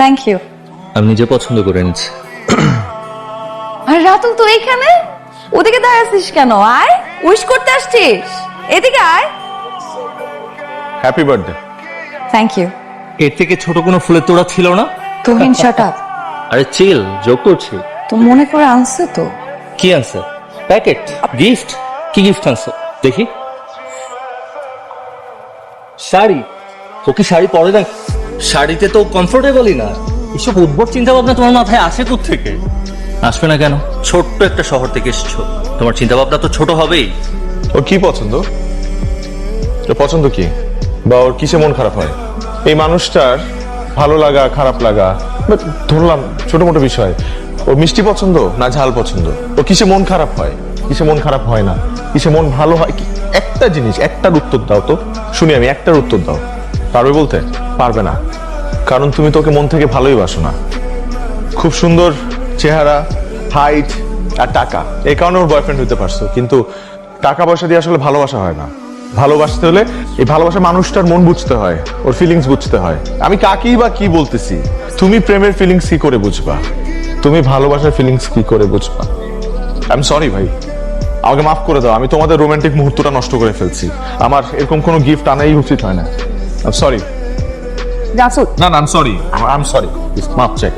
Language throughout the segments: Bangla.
Thank you. আমি নিজে পছন্দ করে নিচ্ছি। আর রাতুল তো এইখানে, ওদিকে দাঁড়িয়ে আছিস কেন? আয়, উইশ করতে আসছিস, এদিকে আয়। Happy birthday. Thank you. এর থেকে ছোট কোনো ফুলের তোড়া ছিল না? Tuhin shut up. আরে চিল, যোগ করছি। তো মনে করে আনছে তো। কি আনছে? Packet gift? কি গিফট আনছো দেখি? শাড়ি? ও কি শাড়ি পরে না? শাড়িতে তো কমফোর্টেবলই না। এসব উদ্ভট চিন্তা ভাবনা তোমার মাথায় আসে থেকে? আসবে না কেন? ছোট্ট একটা শহর থেকে এসেছো, তোমার চিন্তা ভাবনা তো ছোট হবেই। ওর কি পছন্দ? ওর পছন্দ কি, বা ওর কিসে মন খারাপ হয়? এই মানুষটার ভালো লাগা খারাপ লাগা ধরলাম ছোট মোটো বিষয়। ওর মিষ্টি পছন্দ না ঝাল পছন্দ? ও কিসে মন খারাপ হয়, কিসে মন খারাপ হয় না, কিসে মন ভালো হয়? একটা জিনিস, একটার উত্তর দাও তো শুনি, আমি একটার উত্তর দাও। পারবে বলতে? পারবে না, কারণ তুমি তোকে মন থেকে ভালোই বাসো না। খুব সুন্দর চেহারা, হাইট আর টাকা, এই কারণে ওর বয়ফ্রেন্ড হতে পারছো, কিন্তু টাকা পয়সা দিয়ে আসলে ভালোবাসা হয় না। ভালোবাসতে হলে এই ভালোবাসা মানুষটার মন বুঝতে হয়, ওর ফিলিংস বুঝতে হয়। আমি কাকেই বা কি বলতেছি? তুমি প্রেমের ফিলিংস কি করে বুঝবা? তুমি ভালোবাসার ফিলিংস কি করে বুঝবা? আই এম সরি ভাই, আমাকে মাফ করে দাও, আমি তোমাদের রোমান্টিক মুহূর্তটা নষ্ট করে ফেলছি। আমার এরকম কোনো গিফট আনাই উচিত হয় না। I am sorry. রাতুল, না না, I am sorry, I am sorry, মাফ চাই।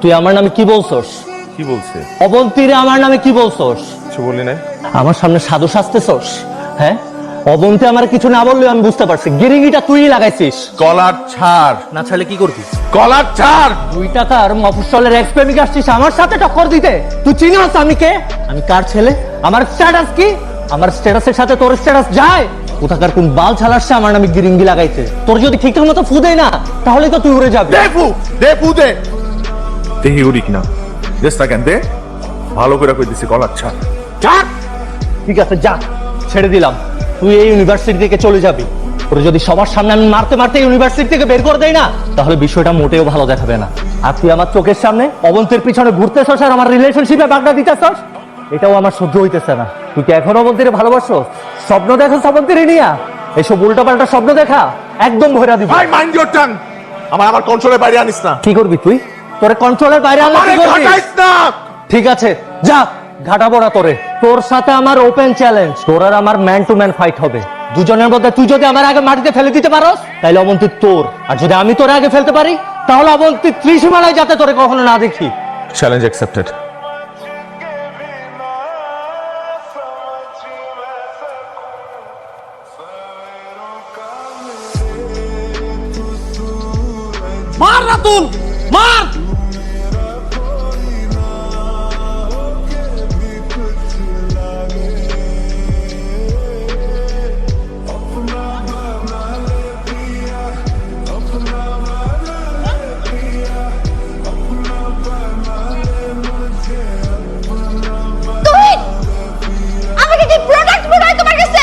তুই আমার নামে কি বলছস? কি বলছে? অবন্তীরে আমার নামে কি বলছস? কিছু বললি না? আমার সামনে সাধু সাজতেছস? হ্যাঁ, অবন্তি আমার কিছু না বললে আমি বুঝতে পারছি গিরিগিটা তুই লাগাইছিস। কলার ছাড় না ছাড়লে কি করবি? কলার ছাড়। 2 টাকার মফস্বলের এক্স প্রেমিক আসছিস আমার সাথে টক্কর দিতে? তুই চিনিস আমি কে? আমি কার ছেলে? আমার স্ট্যাটাস কি? আমার স্ট্যাটাসের সাথে তোর স্ট্যাটাস যায়? কোথাকার কোন বাল ছালাসছে আমার নামে গিরিঙ্গি লাগাইছে? তোর যদি ঠিকঠাক মতো ফু দেয় না তাহলে তো তুই উড়ে যাবি। দে ফু, দে ফু দে। দেহি উড়ি কিনা দেশটা কেন দে, ভালো করে কই দিছি কলার ছাড়। যাক, ঠিক আছে যা, ছেড়ে দিলাম। তুই এই ইউনিভার্সিটি থেকে চলে যাবি। ওরা যদি সবার সামনে আমি মারতে মারতে ইউনিভার্সিটি থেকে বের করে দেয় না তাহলে বিষয়টা মোটেও ভালো দেখাবে না। আর তুই আমার চোখের সামনে অবন্তের পিছনে ঘুরতেছস আর আমার রিলেশনশিপে বাগড়া দিতেছস, এটাও আমার সহ্য হইতেছে না। তুই কি এখনো অবন্তীরে ভালোবাসো? স্বপ্ন দেখো অবন্তীরে নিয়া? এইসব উল্টাপাল্টা স্বপ্ন দেখা একদম ভরা দিব। ভাই মাইন্ড ইওর টাং, আমার কন্ট্রোলের বাইরে আনিস না। কি করবি তুই? তোরে কন্ট্রোলের বাইরে আনলে কি করবি? ঘাটাইস না। ঠিক আছে যা, ঘাটাবো না তোরে। তোর সাথে আমার ওপেন চ্যালেঞ্জ, তোর আর আমার ম্যান টু ম্যান ফাইট হবে। দুজনের মধ্যে তুই যদি আমার আগে মাটিতে ফেলে দিতে পারোস তাহলে অবন্তী তোর, আর যদি আমি তোর আগে ফেলতে পারি তাহলে অবন্তী ত্রিসীমানায় যাতে তোরে কখনো না দেখি। Challenge accepted. মার রাতুল, মার! আমাকে কি প্রোডাক্ট মনে হয় তোমার কাছে?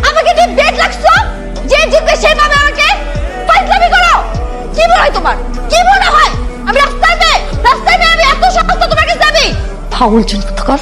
আমাকে কি বেড লাগছো? যে জিতবে সে পাবে আমাকে? ফাইজলামি করো। কি মনে হয় তোমার? কি মনে হয় আমি রাস্তায় মেয়ে আমি এত সহজ তোমার কাছে যাবি? ফাউল চিন্তা কর।